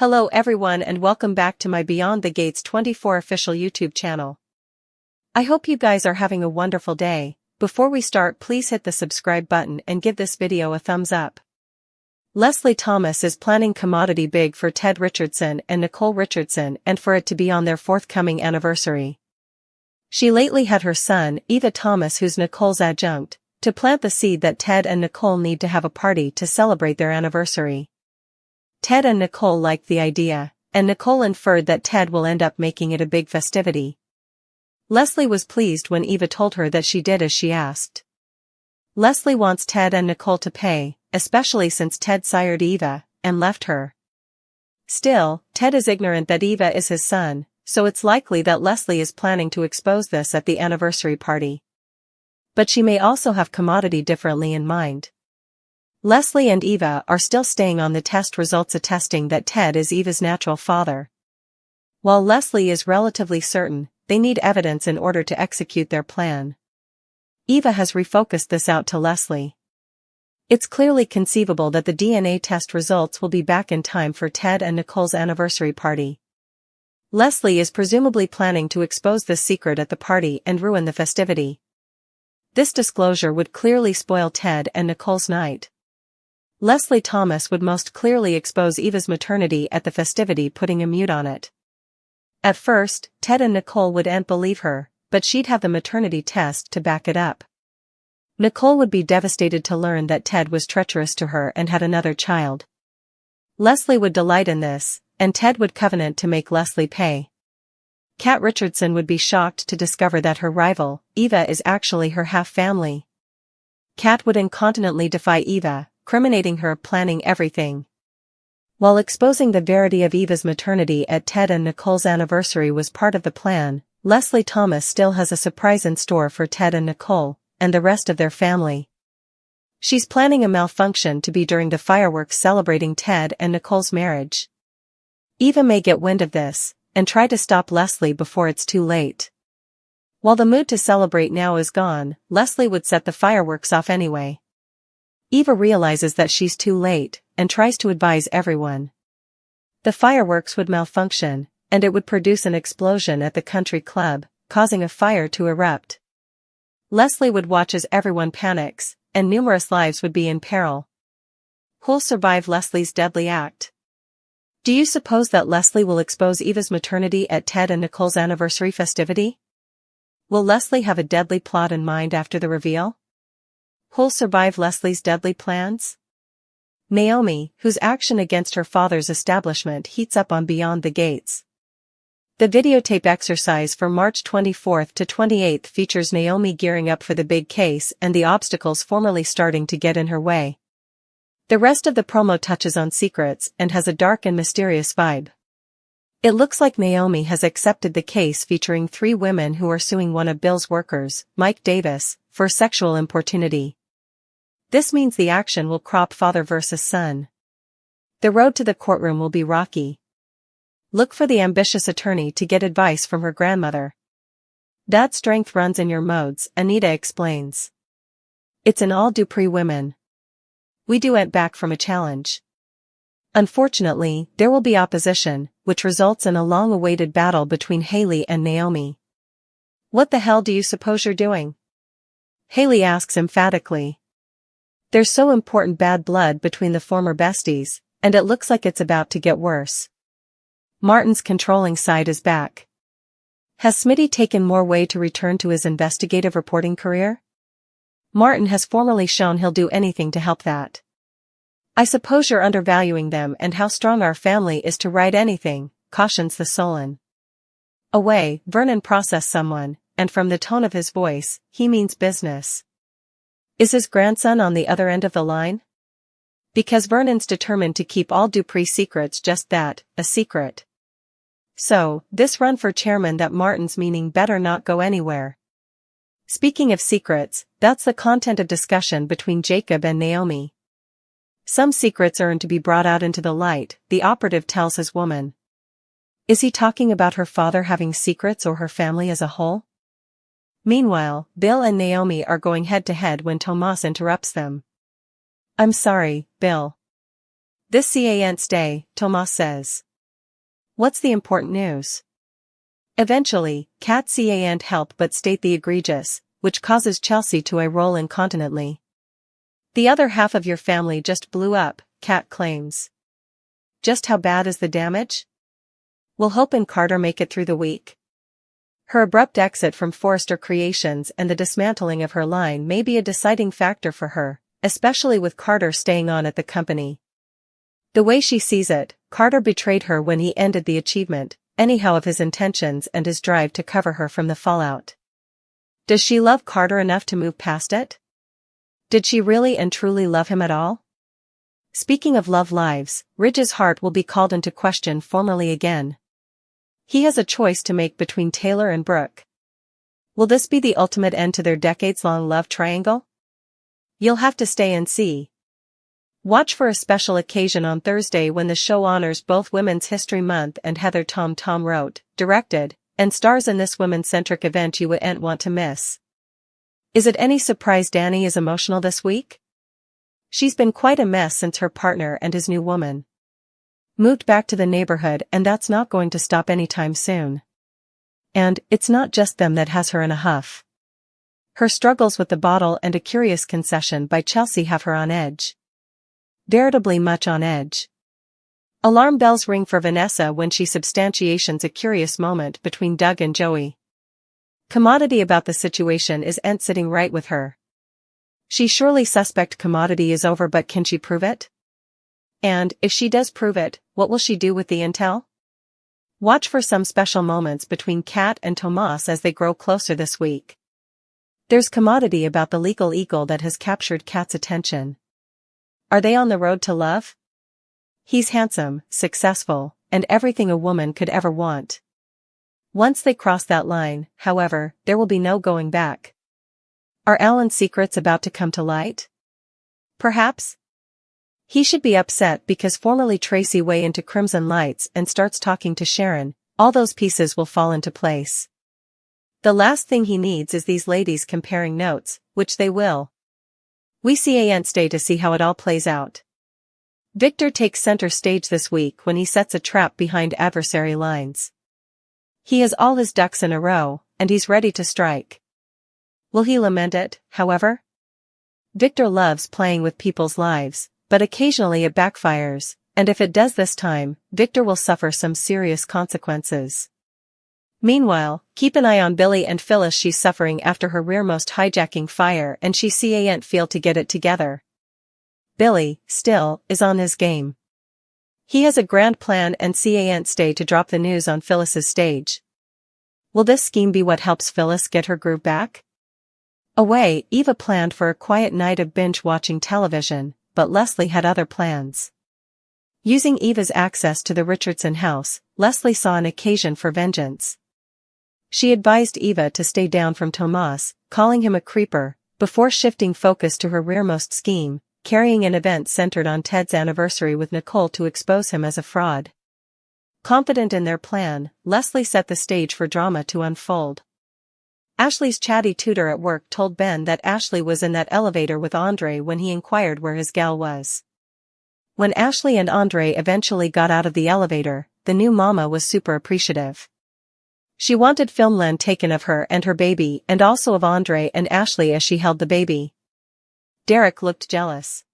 Hello everyone and welcome back to my Beyond the Gates 24 official YouTube channel. I hope you guys are having a wonderful day. Before we start, please hit the subscribe button and give this video a thumbs up. Leslie Thomas is planning commodity big for Ted Richardson and Nicole Richardson and for it to be on their forthcoming anniversary. She lately had her son, Eva Thomas, who's Nicole's adjunct, to plant the seed that Ted and Nicole need to have a party to celebrate their anniversary. Ted and Nicole liked the idea, and Nicole inferred that Ted will end up making it a big festivity. Leslie was pleased when Eva told her that she did as she asked. Leslie wants Ted and Nicole to pay, especially since Ted sired Eva and left her. Still, Ted is ignorant that Eva is his son, so it's likely that Leslie is planning to expose this at the anniversary party. But she may also have commodity differently in mind. Leslie and Eva are still staying on the test results attesting that Ted is Eva's natural father. While Leslie is relatively certain, they need evidence in order to execute their plan. Eva has refocused this out to Leslie. It's clearly conceivable that the DNA test results will be back in time for Ted and Nicole's anniversary party. Leslie is presumably planning to expose this secret at the party and ruin the festivity. This disclosure would clearly spoil Ted and Nicole's night. Leslie Thomas would most clearly expose Eva's maternity at the festivity, putting a mute on it. At first, Ted and Nicole wouldn't believe her, but she'd have the maternity test to back it up. Nicole would be devastated to learn that Ted was treacherous to her and had another child. Leslie would delight in this, and Ted would covenant to make Leslie pay. Kat Richardson would be shocked to discover that her rival, Eva, is actually her half-family. Kat would incontinently defy Eva, criminating her planning everything. While exposing the verity of Eva's maternity at Ted and Nicole's anniversary was part of the plan, Leslie Thomas still has a surprise in store for Ted and Nicole, and the rest of their family. She's planning a malfunction to be during the fireworks celebrating Ted and Nicole's marriage. Eva may get wind of this, and try to stop Leslie before it's too late. While the mood to celebrate now is gone, Leslie would set the fireworks off anyway. Eva realizes that she's too late, and tries to advise everyone. The fireworks would malfunction, and it would produce an explosion at the country club, causing a fire to erupt. Leslie would watch as everyone panics, and numerous lives would be in peril. Who'll survive Leslie's deadly act? Do you suppose that Leslie will expose Eva's maternity at Ted and Nicole's anniversary festivity? Will Leslie have a deadly plot in mind after the reveal? Who'll survive Leslie's deadly plans? Naomi, whose action against her father's establishment heats up on Beyond the Gates. The videotape exercise for March 24th to 28th features Naomi gearing up for the big case and the obstacles formerly starting to get in her way. The rest of the promo touches on secrets and has a dark and mysterious vibe. It looks like Naomi has accepted the case featuring 3 women who are suing one of Bill's workers, Mike Davis, for sexual importunity. This means the action will crop father versus son. The road to the courtroom will be rocky. Look for the ambitious attorney to get advice from her grandmother. That strength runs in your modes, Anita explains. It's an all Dupree women. We do it back from a challenge. Unfortunately, there will be opposition, which results in a long-awaited battle between Haley and Naomi. What the hell do you suppose you're doing? Haley asks emphatically. There's so important bad blood between the former besties, and it looks like it's about to get worse. Martin's controlling side is back. Has Smitty taken more way to return to his investigative reporting career? Martin has formally shown he'll do anything to help that. I suppose you're undervaluing them and how strong our family is to ride anything, cautions the Solon. Away, Vernon processed someone, and from the tone of his voice, he means business. Is his grandson on the other end of the line? Because Vernon's determined to keep all Dupree secrets just that, a secret. So, this run for chairman that Martin's meaning better not go anywhere. Speaking of secrets, that's the content of discussion between Jacob and Naomi. Some secrets earn to be brought out into the light, the operative tells his woman. Is he talking about her father having secrets or her family as a whole? Meanwhile, Bill and Naomi are going head-to-head when Tomas interrupts them. I'm sorry, Bill. This can't stay, Tomas says. What's the important news? Eventually, Kat can't help but state the egregious, which causes Chelsea to eye-roll incontinently. The other half of your family just blew up, Kat claims. Just how bad is the damage? Will Hope and Carter make it through the week? Her abrupt exit from Forrester Creations and the dismantling of her line may be a deciding factor for her, especially with Carter staying on at the company. The way she sees it, Carter betrayed her when he ended the achievement, anyhow, of his intentions and his drive to cover her from the fallout. Does she love Carter enough to move past it? Did she really and truly love him at all? Speaking of love lives, Ridge's heart will be called into question formally again. He has a choice to make between Taylor and Brooke. Will this be the ultimate end to their decades-long love triangle? You'll have to stay and see. Watch for a special occasion on Thursday when the show honors both Women's History Month and Heather Tom wrote, directed, and stars in this women-centric event you wouldn't want to miss. Is it any surprise Dani is emotional this week? She's been quite a mess since her partner and his new woman moved back to the neighborhood, and that's not going to stop anytime soon. And it's not just them that has her in a huff. Her struggles with the bottle and a curious concession by Chelsea have her on edge. Veritably much on edge. Alarm bells ring for Vanessa when she substantiations a curious moment between Doug and Joey. Commodity about the situation isn't sitting right with her. She surely suspect Commodity is over, but can she prove it? And, if she does prove it, what will she do with the intel? Watch for some special moments between Kat and Tomas as they grow closer this week. There's Commodity about the legal eagle that has captured Kat's attention. Are they on the road to love? He's handsome, successful, and everything a woman could ever want. Once they cross that line, however, there will be no going back. Are Alan's secrets about to come to light? Perhaps. He should be upset because formerly Tracy way into Crimson Lights and starts talking to Sharon, all those pieces will fall into place. The last thing he needs is these ladies comparing notes, which they will. We can't stay to see how it all plays out. Victor takes center stage this week when he sets a trap behind adversary lines. He has all his ducks in a row, and he's ready to strike. Will he lament it, however? Victor loves playing with people's lives, but occasionally it backfires, and if it does this time, Victor will suffer some serious consequences. Meanwhile, keep an eye on Billy and Phyllis. She's suffering after her rearmost hijacking fire and she can't feel to get it together. Billy, still, is on his game. He has a grand plan and can't stay to drop the news on Phyllis's stage. Will this scheme be what helps Phyllis get her groove back? Away, Eva planned for a quiet night of binge-watching television, but Leslie had other plans. Using Eva's access to the Richardson house, Leslie saw an occasion for vengeance. She advised Eva to stay down from Tomas, calling him a creeper, before shifting focus to her rearmost scheme, carrying an event centered on Ted's anniversary with Nicole to expose him as a fraud. Confident in their plan, Leslie set the stage for drama to unfold. Ashley's chatty tutor at work told Ben that Ashley was in that elevator with Andre when he inquired where his gal was. When Ashley and Andre eventually got out of the elevator, the new mama was super appreciative. She wanted filmland taken of her and her baby and also of Andre and Ashley as she held the baby. Derek looked jealous.